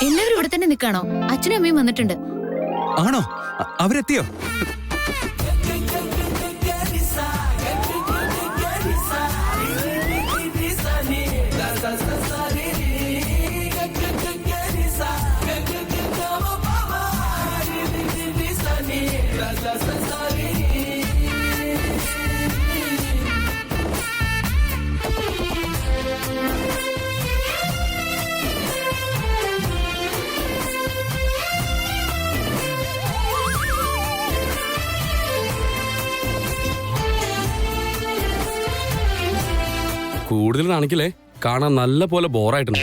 എല്ലാവരും ഇവിടെ തന്നെ നിൽക്കാണോ? അച്ഛനും അമ്മയും വന്നിട്ടുണ്ട്. ആണോ? അവരെത്തിയോ? കൂടുതൽ കാണിക്കലേ, കാണാൻ നല്ല പോലെ ബോറായിട്ടുണ്ട്.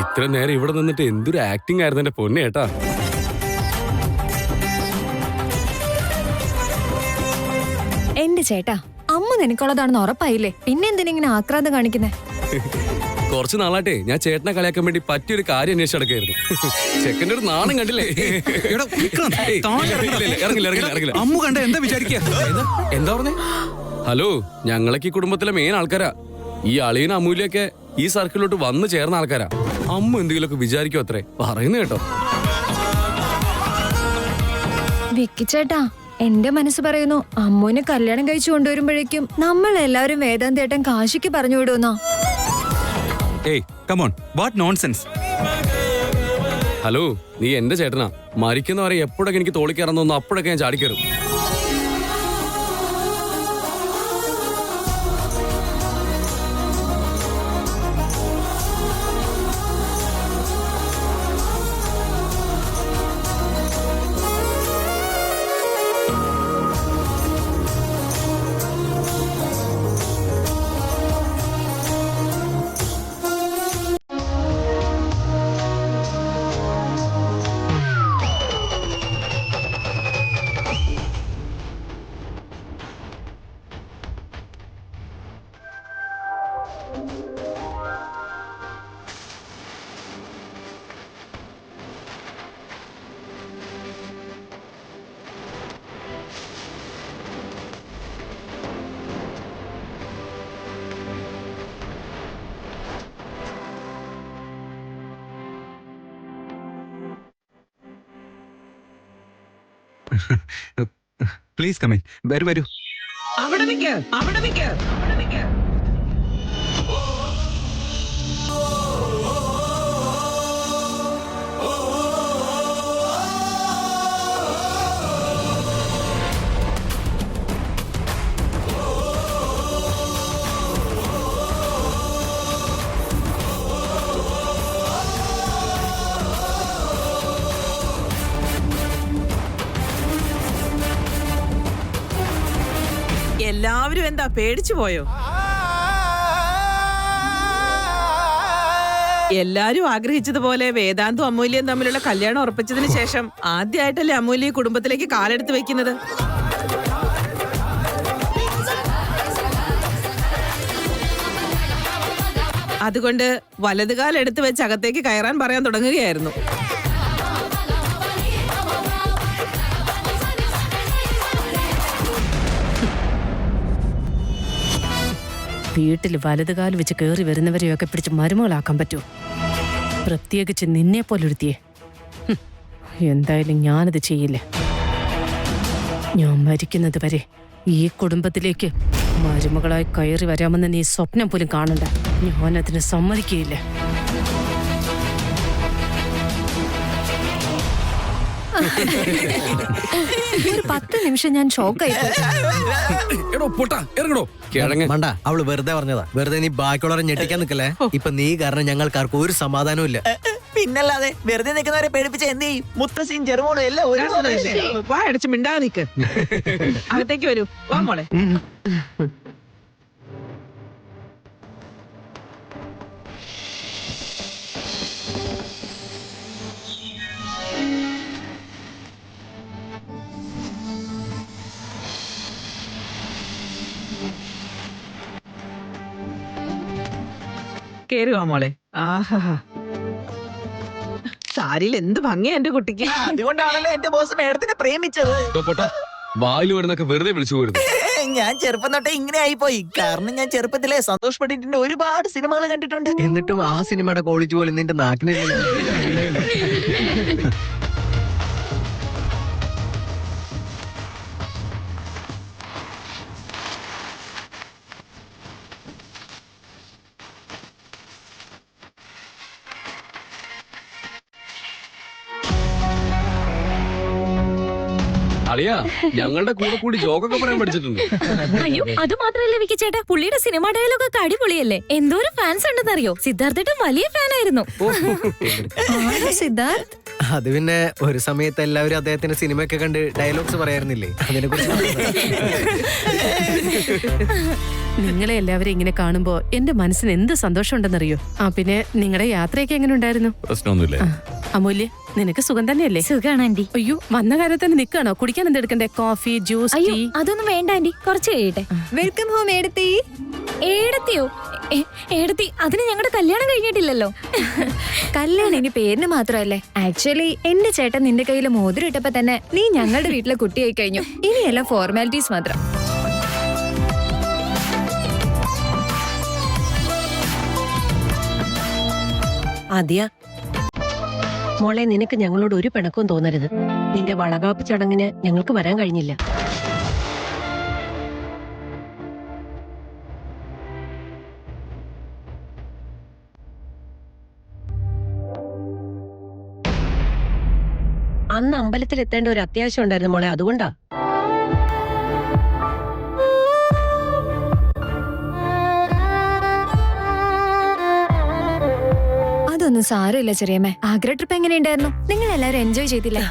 ഇത്ര നേരം ഇവിടെ നിന്നിട്ട് എന്തൊരു ആക്ടിംഗ് ആയിരുന്നു എന്റെ പൊന്നെ ഏട്ടാ. എന്റെ ചേട്ടാ, അമ്മ നിനക്കുള്ളതാണെന്ന് ഉറപ്പായില്ലേ, പിന്നെ എന്തിനിങ്ങനെ ആക്രാന്തം കാണിക്കുന്നേ? കുറച്ച് നാളായിട്ടേ ഞാൻ ചേട്ടനെ കളിയാക്കാൻ വേണ്ടി പറ്റിയൊരു കാര്യം അന്വേഷിച്ച് നടക്കായിരുന്നു. ചെക്കൻ്റെ ഒരു നാണം കണ്ടില്ലേ? ഇറങ്ങില്ല. അമ്മു കണ്ട എന്താ വിചാരിക്കുക? എന്താ പറഞ്ഞേ? ഹലോ, ഞങ്ങളൊക്കെ ഈ കുടുംബത്തിലെ മെയിൻ ആൾക്കാരാ. ഈ അളിയനും അമൂല്യൊക്കെ ഈ സർക്കിളിലോട്ട് വന്നു ചേർന്ന ആൾക്കാരാ. അമ്മ എന്തെങ്കിലുമൊക്കെ വിചാരിക്കും അത്രേ പറയുന്ന കേട്ടോ. വിക്കിച്ചേട്ടാ, എന്റെ മനസ്സ് പറയുന്നു അമ്മുവിനെ കല്യാണം കഴിച്ചു കൊണ്ടുവരുമ്പോഴേക്കും നമ്മൾ എല്ലാവരും വേദാന്തേട്ടൻ കാശിക്ക് പറഞ്ഞു വിടുമെന്നോ. ഏയ് come on, what nonsense. Hello, നീ എന്റെ ചേട്ടനാ. മരിക്കുന്ന വരെ എപ്പോഴൊക്കെ എനിക്ക് തോളിക്കയറാൻ തോന്നുന്നു അപ്പോഴൊക്കെ ഞാൻ ചാടിക്കയറും. Please come in. വരൂ. അവിടെ നിൽക്ക്. എല്ലാവരും എന്താ പേടിച്ചു പോയോ? എല്ലാരും ആഗ്രഹിച്ചതുപോലെ വേദാന്തും അമൂല്യം തമ്മിലുള്ള കല്യാണം ഉറപ്പിച്ചതിന് ശേഷം ആദ്യമായിട്ടല്ലേ അമൂല്യ കുടുംബത്തിലേക്ക് കാലെടുത്ത് വെക്കുന്നത്. അതുകൊണ്ട് വലതുകാലെടുത്ത് വെച്ച് അകത്തേക്ക് കയറാൻ പറയാൻ തുടങ്ങുകയായിരുന്നു. വീട്ടിൽ വലതുകാല് വെച്ച് കയറി വരുന്നവരെയൊക്കെ പിടിച്ച് മരുമകളാക്കാൻ പറ്റുമോ? പ്രത്യേകിച്ച് നിന്നെ പോലൊരുത്തിയെ. എന്തായാലും ഞാനത് ചെയ്യില്ല. ഞാൻ മരിക്കുന്നത് വരെ ഈ കുടുംബത്തിലേക്ക് മരുമകളായി കയറി വരാമെന്ന് നീ സ്വപ്നം പോലും കാണണ്ട. ഞാനതിന് സമ്മതിക്കുകയില്ല. ഒരു 10 നിമിഷം ഞാൻ ഷോക്കായി. മണ്ട, അവള് വെറുതെ പറഞ്ഞതാ. വെറുതെ നീ ബാക്കിയുള്ളവരെ ഞെട്ടിക്കാൻ നിക്കല്ലേ. ഇപ്പൊ നീ കാരണം ഞങ്ങൾക്കാർക്കും ഒരു സമാധാനവും ഇല്ല. പിന്നല്ലാതെ വെറുതെ നിൽക്കുന്നവരെ പേടിപ്പിച്ച എന്ത് ചെയ്യും? മുത്തശ്ശിയും ചെറുമോളും എല്ലാം വായടച്ച് മിണ്ടാതെ നിക്ക്. അകത്തേക്ക് വരൂ. വാ മോളെ. കേറുവാ മോളെ. ആഹാ, സാരിയിൽ എന്ത് ഭംഗിയാ എന്റെ കുട്ടിക്ക്. അതുകൊണ്ടാണല്ലോ എന്റെ ബോസ് മേഡത്തിനെ പ്രേമിച്ചത്. വായിൽ വരുന്നൊക്കെ വെറുതെ വിളിച്ചു പോരുത്. ഞാൻ ചെറുപ്പം തൊട്ടേ ഇങ്ങനെ ആയിപ്പോയി. കാരണം ഞാൻ ചെറുപ്പത്തിലെ സന്തോഷ് പണ്ഡിറ്റിന്റെ ഒരുപാട് സിനിമകൾ കണ്ടിട്ടുണ്ട്. എന്നിട്ടും ആ സിനിമയുടെ ക്വാളിറ്റി പോലും നിന്റെ നാക്കിന് അളിയാ ഞങ്ങളുടെ കൂടെ കൂടി ജോക്കൊക്കെ പറയാൻ പഠിച്ചിട്ടുണ്ട്. അയ്യോ അത് മാത്രല്ല വിക്കി ചേട്ടാ, പുള്ളിയുടെ സിനിമ ഡയലോഗൊക്കെ അടിപൊളിയല്ലേ. എന്തോരം ഫാൻസ് ഉണ്ടെന്നറിയോ. സിദ്ധാർത്ഥേട്ടൻ വലിയ ഫാനായിരുന്നു. സിദ്ധാർത്ഥ് അത് പിന്നെ ഒരു സമയത്ത് എല്ലാവരും അദ്ദേഹത്തിന്റെ സിനിമയൊക്കെ കണ്ട് ഡയലോഗ്സ് പറയാറുന്നില്ലേ, അതിനെ കുറിച്ച്. നിങ്ങളെ എല്ലാവരും ഇങ്ങനെ കാണുമ്പോ എന്റെ മനസ്സിന് എന്ത് സന്തോഷമുണ്ടെന്നറിയോ. പിന്നെ നിങ്ങളുടെ യാത്രയൊക്കെ എങ്ങനെ ഉണ്ടായിരുന്നു? പ്രശ്നമൊന്നുമില്ലേ? അമൂല്യ, നിനക്ക് സുഖം തന്നെയല്ലേ? സുഖാണ് ആന്റി. അയ്യോ, വന്ന കാര്യം തന്നെ നിക്കാണോ? കുടിക്കാൻ എന്തെടുക്കണ്ടേ? കോഫി, ജ്യൂസ്, അയ്യോ ടീ? അതൊന്നും വേണ്ട ആന്റി, കുറച്ച് കഴിയട്ടെ. വെൽക്കം ഹോം എടുത്തി. ഏടത്തിയോ? ഏടത്തി, അതിന് ഞങ്ങളുടെ കല്യാണം കഴിഞ്ഞിട്ടില്ലല്ലോ. കല്യാണം ഇനി പേരിന് മാത്രമല്ലേ. ആക്ച്വലി എന്റെ ചേട്ടൻ നിന്റെ കയ്യിൽ മോതിരം ഇട്ടപ്പോ തന്നെ നീ ഞങ്ങളുടെ വീട്ടിലെ കുട്ടിയായി കഴിഞ്ഞു. ഇനിയെല്ലാം ഫോർമാലിറ്റീസ് മാത്രം. ആദ്യ മോളെ, നിനക്ക് ഞങ്ങളോട് ഒരു പിണക്കവും തോന്നരുത്. നിന്റെ വളകാപ്പ് ചടങ്ങിന് ഞങ്ങൾക്ക് വരാൻ കഴിഞ്ഞില്ല. അന്ന് അമ്പലത്തിൽ എത്തേണ്ട ഒരു അത്യാവശ്യം ഉണ്ടായിരുന്നു മോളെ, അതുകൊണ്ടാ. അതൊന്നും സാരമില്ല ചെറിയമ്മേ. ആഗ്ര ട്രിപ്പ് എങ്ങനെയുണ്ടായിരുന്നു? നിങ്ങൾ എല്ലാവരും എൻജോയ് ചെയ്തില്ലേ?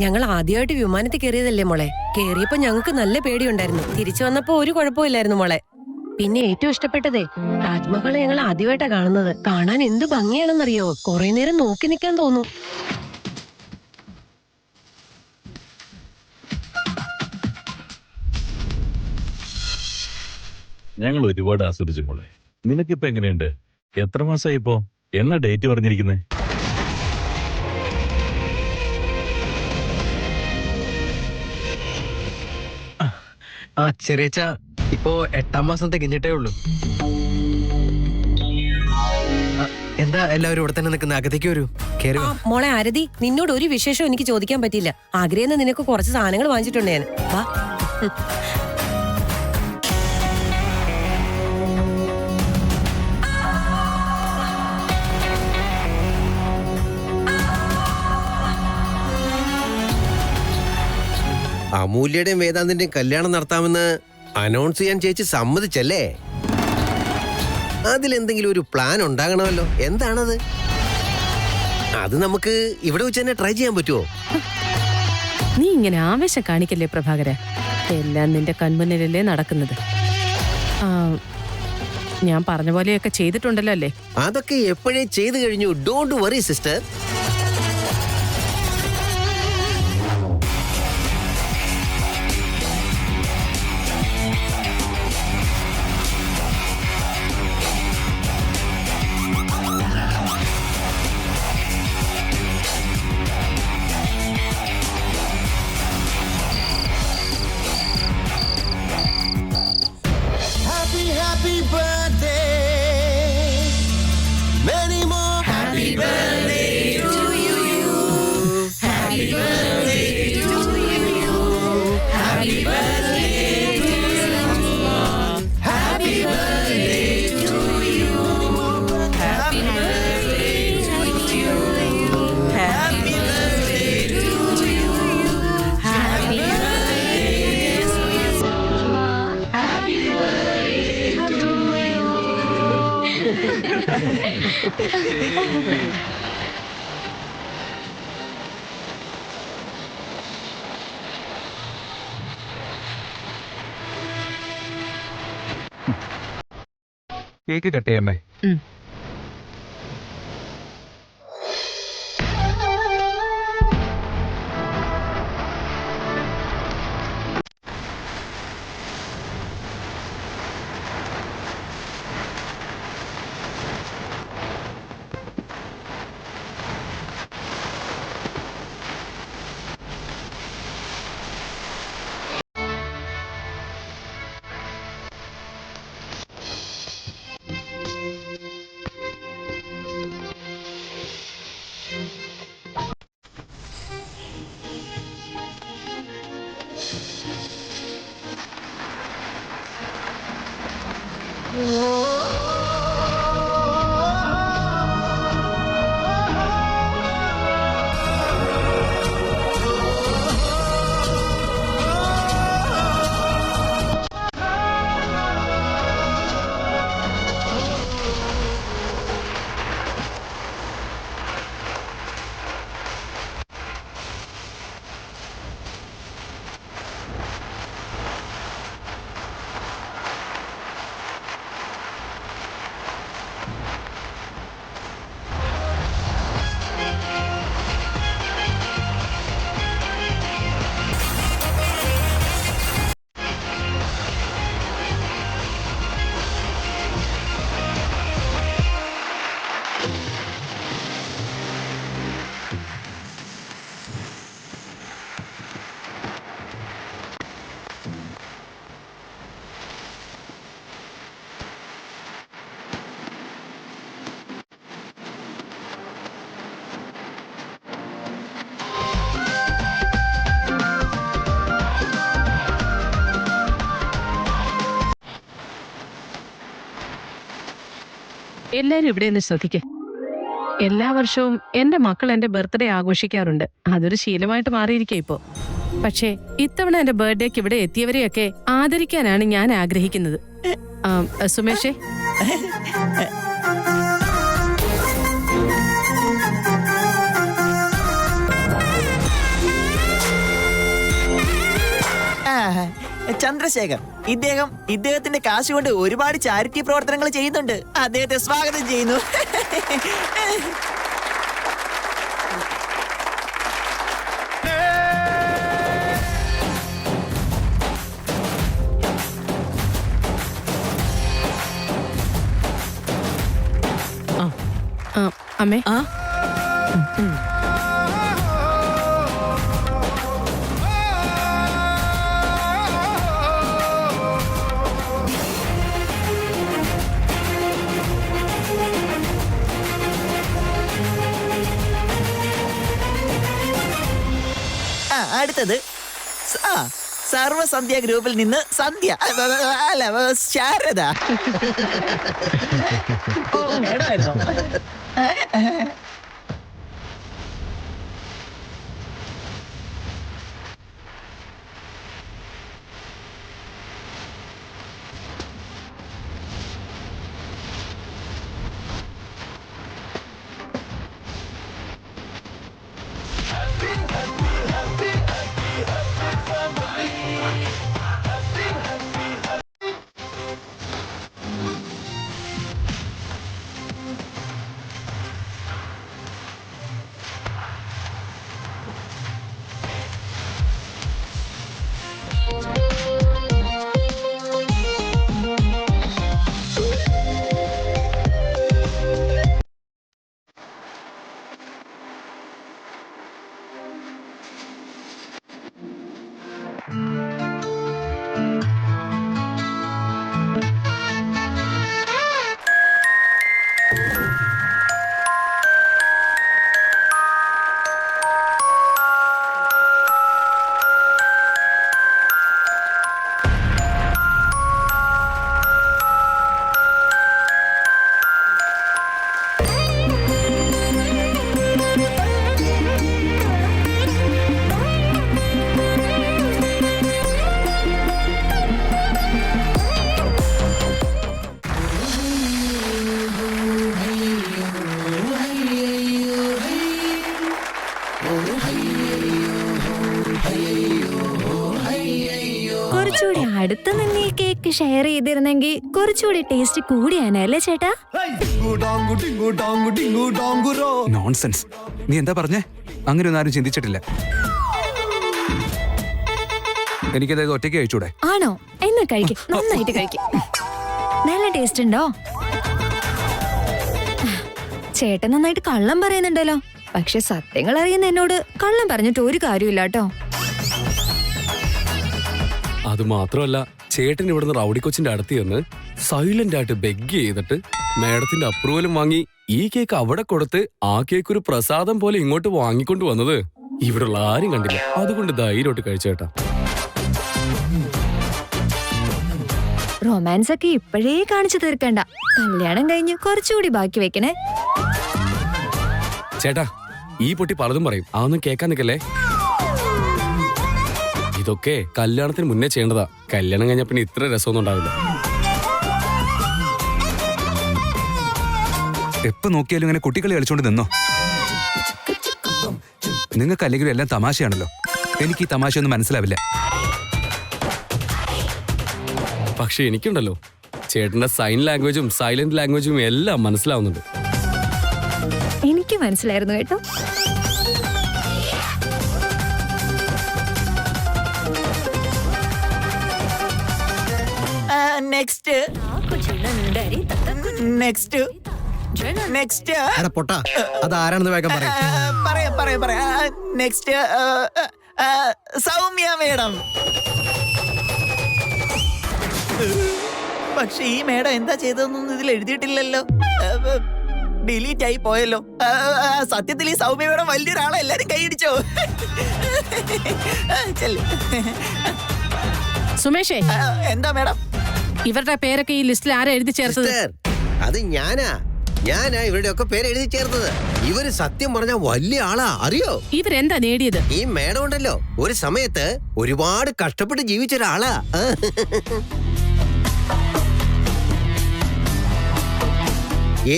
ഞങ്ങൾ ആദ്യമായിട്ട് വിമാനത്തിൽ കയറിയതല്ലേ മോളെ. കയറിയപ്പോ ഞങ്ങൾക്ക് നല്ല പേടിയുണ്ടായിരുന്നു. തിരിച്ചു വന്നപ്പോ ഒരു കുഴപ്പമില്ലായിരുന്നു മോളെ. പിന്നെ ഏറ്റവും ഇഷ്ടപ്പെട്ടതേ താജ്മഹൽ ഞങ്ങൾ ആദ്യമായിട്ടാ കാണുന്നത്. കാണാൻ എന്ത് ഭംഗിയാണെന്നറിയോ. കുറെ നേരം നോക്കി നിൽക്കാൻ തോന്നും. ഞങ്ങൾ ഒരുപാട് ആസ്വദിച്ചു മോളെ. നിനക്കിപ്പോ എങ്ങനെയുണ്ട്? എത്ര മാസമായി ഇപ്പോ? എന്നാ ഡേറ്റ് പറഞ്ഞിരിക്കുന്നത്? ആ ചെറിയച്ച ഇപ്പോ 8ാം മാസം തികഞ്ഞിട്ടേ ഉള്ളൂ. എന്താ എല്ലാവരും ഇവിടെ തന്നെ നിൽക്കുന്ന? അകത്തേക്ക് വരൂ, കേറി വാ. മോളെ ആരതി, നിന്നോട് ഒരു വിശേഷം എനിക്ക് ചോദിക്കാൻ പറ്റില്ല. ആഗ്രഹിന്ന് നിനക്ക് കുറച്ച് സാധനങ്ങൾ വാങ്ങിച്ചിട്ടുണ്ട് ഞാൻ. വാ. അമൂല്യയുടെയും വേദാന്തിന്റെയും കല്യാണം നടത്താമെന്ന് അനൗൺസ് ചെയ്യാൻ ചേച്ചി സമ്മതിച്ചല്ലേ? അതിലെന്തെങ്കിലും ഒരു പ്ലാൻ ഉണ്ടാകണമല്ലോ. എന്താണത്? അത് നമുക്ക് ഇവിടെ വെച്ച് തന്നെ ട്രൈ ചെയ്യാൻ പറ്റുമോ? നീ ഇങ്ങനെ ആവേശം കാണിക്കല്ലേ പ്രഭാകര. എല്ലാം നിന്റെ കൺമുന്നിലല്ലേ നടക്കുന്നത്. ഞാൻ പറഞ്ഞ പോലെയൊക്കെ ചെയ്തിട്ടുണ്ടല്ലോ അല്ലേ? അതൊക്കെ എപ്പോഴേ ചെയ്തു കഴിഞ്ഞു. Don't worry sister. Cake cut ചെയ്യമ്മേ. എല്ലാരും ഇവിടെ ഒന്ന് ശ്രദ്ധിക്ക. എല്ലാ വർഷവും എന്റെ മക്കൾ എന്റെ ബർത്ത്ഡേ ആഘോഷിക്കാറുണ്ട്. അതൊരു ശീലമായിട്ട് മാറിയിരിക്കുക ഇപ്പോ. പക്ഷേ ഇത്തവണ എന്റെ ബർത്ത്ഡേക്ക് ഇവിടെ എത്തിയവരെയൊക്കെ ആദരിക്കാനാണ് ഞാൻ ആഗ്രഹിക്കുന്നത്. സുമേഷേ, ചന്ദ്രശേഖർ, ഇദ്ദേഹത്തിന്റെ കാശ് കൊണ്ട് ഒരുപാട് ചാരിറ്റി പ്രവർത്തനങ്ങൾ ചെയ്യുന്നുണ്ട്. അദ്ദേഹത്തെ സ്വാഗതം ചെയ്യുന്നു. അമ്മേ, അടുത്തത് സർവസന്ധ്യ ഗ്രൂപ്പിൽ നിന്ന് സന്ധ്യ, അല്ല ശാരദ. കുറച്ചുകൂടി അടുത്ത് നിന്ന് ഈ കേക്ക് ഷെയർ ചെയ്തിരുന്നെങ്കിൽ കുറച്ചുകൂടി ടേസ്റ്റ് കൂടിയാനല്ലേ ചേട്ടാ? നോൺസെൻസ്. നീ എന്താ പറഞ്ഞേ? അങ്ങനെ ഒന്നും ആരും ചിന്തിച്ചിട്ടില്ല. എനിക്കത് ഒറ്റയ്ക്ക് കഴിച്ചൂടെ? ആണോ? എന്നാ കഴിക്കും, നന്നായിട്ട് കഴിക്കും. നല്ല ടേസ്റ്റ് ഉണ്ടോ? ചേട്ടൻ നന്നായിട്ട് കള്ളം പറയുന്നുണ്ടല്ലോ. പക്ഷെ സത്യങ്ങൾ അറിയുന്ന എന്നോട് കള്ളം പറഞ്ഞിട്ട് ഒരു കാര്യമില്ല കേട്ടോ. അത് മാത്രമല്ല, ചേട്ടൻ ഇവിടുന്ന് റൗഡി കൊച്ചിന്റെ അടുത്ത് ചെന്ന് സൈലന്റ് ആയിട്ട് ബെഗ് ചെയ്തിട്ട് മേഡത്തിന്റെ അപ്രൂവലും വാങ്ങി ഈ കേക്ക് അവിടെ കൊടുത്ത് ആ കേക്ക് ഒരു പ്രസാദം പോലെ ഇങ്ങോട്ട് വാങ്ങിക്കൊണ്ട് വന്നത് ഇവിടെയുള്ള ആരും കണ്ടില്ല. അതുകൊണ്ട് ധൈര്യമായിട്ട് കഴിച്ചേട്ടാ. റൊമാൻസ് ഒക്കെ ഇപ്പോഴേ കാണിച്ചു തീർക്കണ്ട. കല്യാണം കഴിഞ്ഞ് കുറച്ചുകൂടി ബാക്കി വെക്കണേ. ചേട്ടാ, ഈ പൊട്ടി പലതും പറയും, അതൊന്നും കേൾക്കാൻ നിൽക്കല്ലേ. ഇതൊക്കെ കല്യാണത്തിന് മുന്നേ ചെയ്യേണ്ടതാ. കല്യാണം കഴിഞ്ഞ പിന്നെ ഇത്ര രസമൊന്നും ഉണ്ടാവില്ല. എപ്പോ നോക്കിയാലും ഇങ്ങനെ കുട്ടികളെ കളിച്ചോണ്ട് നിന്നോ? നിങ്ങൾക്ക് അല്ലെങ്കിലും എല്ലാം തമാശയാണല്ലോ. എനിക്ക് ഈ തമാശയൊന്നും മനസ്സിലാവില്ല. പക്ഷെ എനിക്കുണ്ടല്ലോ, ചേട്ടന്റെ സൈൻ ലാംഗ്വേജും സൈലന്റ് ലാംഗ്വേജും എല്ലാം മനസ്സിലാവുന്നുണ്ട്. എനിക്ക് മനസ്സിലായിരുന്നു കേട്ടോ. നെക്സ്റ്റ് നെക്സ്റ്റ് നെക്സ്റ്റ് പൊട്ടാ, അതാരാണെന്ന് വേഗം പറയാം. Next Soumya madam. പക്ഷെ ഈ മേഡം എന്താ ചെയ്തതെന്നൊന്നും ഇതിൽ എഴുതിയിട്ടില്ലല്ലോ. ഡിലീറ്റ് ആയി പോയല്ലോ. സത്യത്തിൽ ഈ സൗമ്യ മേഡം വലിയൊരാളെ എല്ലാരും കൈയടിച്ചോ? സുമേഷേ, എന്താ മേഡം? ഇവരുടെ പേരൊക്കെ ഈ ലിസ്റ്റിൽ ആരാ എഴുതി ചേർത്തത്? അത് ഞാനാ. ഞാനാ ഇവരുടെ ഒക്കെ പേര് എഴുതി ചേർത്തത്. ഇവര് സത്യം പറഞ്ഞ വലിയ ആളാ, അറിയോ? ഇവരെന്താ നേടിയത്? ഈ മേഡം ഉണ്ടല്ലോ, ഒരു സമയത്ത് ഒരുപാട് കഷ്ടപ്പെട്ട് ജീവിച്ച ഒരാളാ.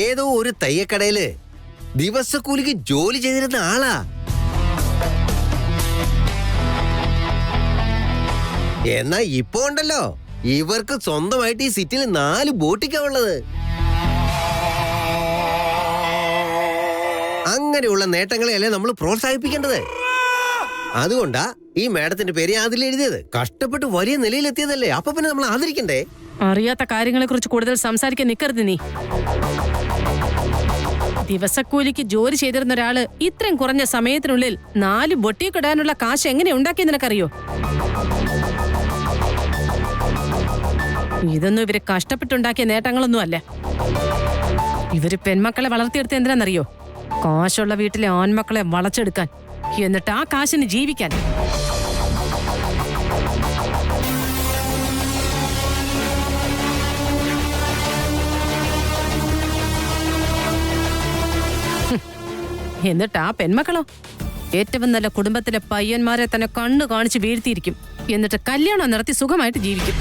ഏതോ ഒരു തയ്യക്കടയില് ദിവസക്കൂലിക്ക് ജോലി ചെയ്തിരുന്ന ആളാ. എന്നാ ഇപ്പൊ ഉണ്ടല്ലോ, ഇവർക്ക് സ്വന്തമായിട്ട് ഈ സിറ്റിയിൽ 4 ബോട്ടിക്കാ ഉള്ളത്. അങ്ങനെയുള്ള നേട്ടങ്ങളെയല്ലേ നമ്മൾ പ്രോത്സാഹിപ്പിക്കേണ്ടത്. അതുകൊണ്ടാ ഈ മേഡത്തിന്റെ പേര് അതിൽ എഴുതിയത്. കഷ്ടപ്പെട്ട് വലിയ നിലയിലെത്തിയതല്ലേ, അപ്പൊ പിന്നെ നമ്മൾ ആദരിക്കണ്ടേ? അറിയാത്ത കാര്യങ്ങളെ കുറിച്ച് കൂടുതൽ സംസാരിക്കാൻ നിക്കരുത് നീ. ദിവസക്കൂലിക്ക് ജോലി ചെയ്തിരുന്ന ഒരാള് ഇത്രയും കുറഞ്ഞ സമയത്തിനുള്ളിൽ 4 ബൊട്ടിക്ക് ഇടാനുള്ള കാശ് എങ്ങനെ ഉണ്ടാക്കി നിനക്കറിയോ? ഇതൊന്നും ഇവര് കഷ്ടപ്പെട്ടുണ്ടാക്കിയ നേട്ടങ്ങളൊന്നും അല്ല. ഇവര് പെൺമക്കളെ വളർത്തിയെടുത്ത് എന്തിനാണെന്നറിയോ? കാശുള്ള വീട്ടിലെ ആൺമക്കളെ വളച്ചെടുക്കാൻ, എന്നിട്ട് ആ കാശിന് ജീവിക്കാൻ. എന്നിട്ട് ആ പെൺമക്കളോ ഏറ്റവും നല്ല കുടുംബത്തിലെ പയ്യന്മാരെ തന്നെ കണ്ണു കാണിച്ച് വീഴ്ത്തിയിരിക്കും. എന്നിട്ട് കല്യാണം നടത്തി സുഖമായിട്ട് ജീവിക്കും.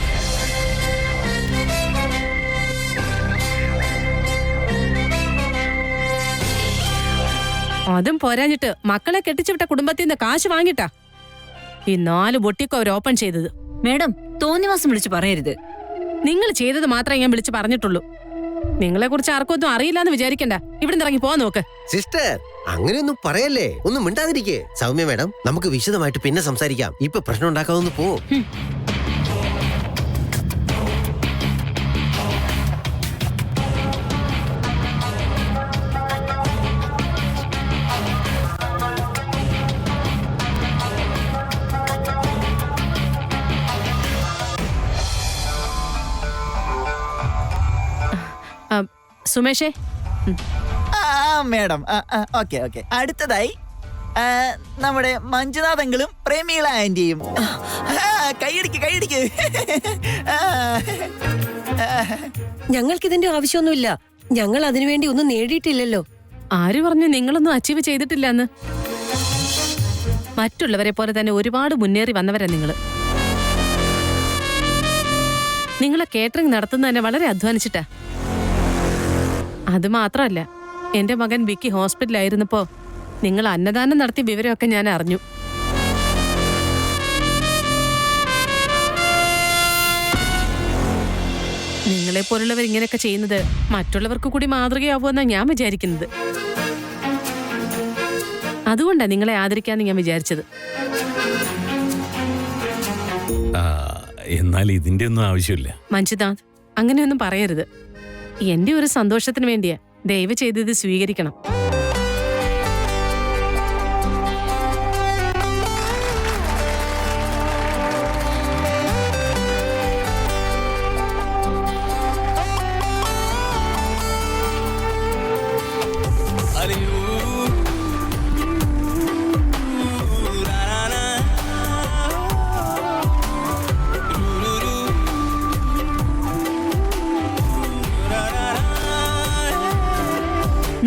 അതും പോരാഞ്ഞിട്ട് മക്കളെ കെട്ടിച്ചുവിട്ട കുടുംബത്തിൽ നിന്ന് കാശ് വാങ്ങിട്ടാ ഈ 4 ബൊട്ടിക്ക് അവർ ഓപ്പൺ ചെയ്തത്. മേഡം, തോന്നിവാസം വിളിച്ച് പറയരുത്. നിങ്ങൾ ചെയ്തത് മാത്രമേ ഞാൻ വിളിച്ച് പറഞ്ഞിട്ടുള്ളൂ. നിങ്ങളെ കുറിച്ച് ആർക്കും ഒന്നും അറിയില്ലാന്ന് വിചാരിക്കണ്ട. ഇവിടെ ഇറങ്ങി പോവാൻ നോക്ക്. സിസ്റ്റർ, അങ്ങനെയൊന്നും പറയല്ലേ, ഒന്നും മിണ്ടാതിരിക്കേ. സൗമ്യ മേഡം, നമുക്ക് വിശദമായിട്ട് പിന്നെ സംസാരിക്കാം. ഇപ്പൊ പ്രശ്നം ഉണ്ടാക്കാതൊന്ന് പോ. സുമേഷേ, മേഡം, ഓക്കെ ഓക്കെ. അടുത്തതായി നമ്മുടെ മഞ്ജുനാഥങ്ങളും പ്രേമികള ആന്റിയും. കൈയടിക്ക് കൈയടിക്ക്. ഞങ്ങൾക്കിതിന്റെ ആവശ്യമൊന്നുമില്ല. ഞങ്ങൾ അതിനുവേണ്ടി ഒന്നും നേടിയിട്ടില്ലല്ലോ. ആര് പറഞ്ഞു നിങ്ങളൊന്നും അച്ചീവ് ചെയ്തിട്ടില്ലെന്ന്? മറ്റുള്ളവരെ പോലെ തന്നെ ഒരുപാട് മുന്നേറി വന്നവരാ നിങ്ങള്. നിങ്ങളെ കേറ്ററിംഗ് നടത്തുന്നത് തന്നെ വളരെ അധ്വാനിച്ചിട്ടാ. അത് മാത്രമല്ല, എന്റെ മകൻ വിക്കി ഹോസ്പിറ്റലായിരുന്നപ്പോ നിങ്ങൾ അന്നദാനം നടത്തിയ വിവരമൊക്കെ ഞാൻ അറിഞ്ഞു. നിങ്ങളെപ്പോലുള്ളവർ ഇങ്ങനെയൊക്കെ ചെയ്യുന്നത് മറ്റുള്ളവർക്ക് കൂടി മാതൃകയാവുമെന്നാണ് ഞാൻ വിചാരിക്കുന്നത്. അതുകൊണ്ടാണ് നിങ്ങളെ ആദരിക്കാന്ന് ഞാൻ വിചാരിച്ചത്. എന്നാൽ ഇതിന്റെ ഒന്നും ആവശ്യമില്ല. മഞ്ജുനാഥ്, അങ്ങനെയൊന്നും പറയരുത്. എന്റെ ഒരു സന്തോഷത്തിന് വേണ്ടിയാ. ദയവ് ചെയ്ത് ഇത് സ്വീകരിക്കണം.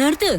നിർത്ത്.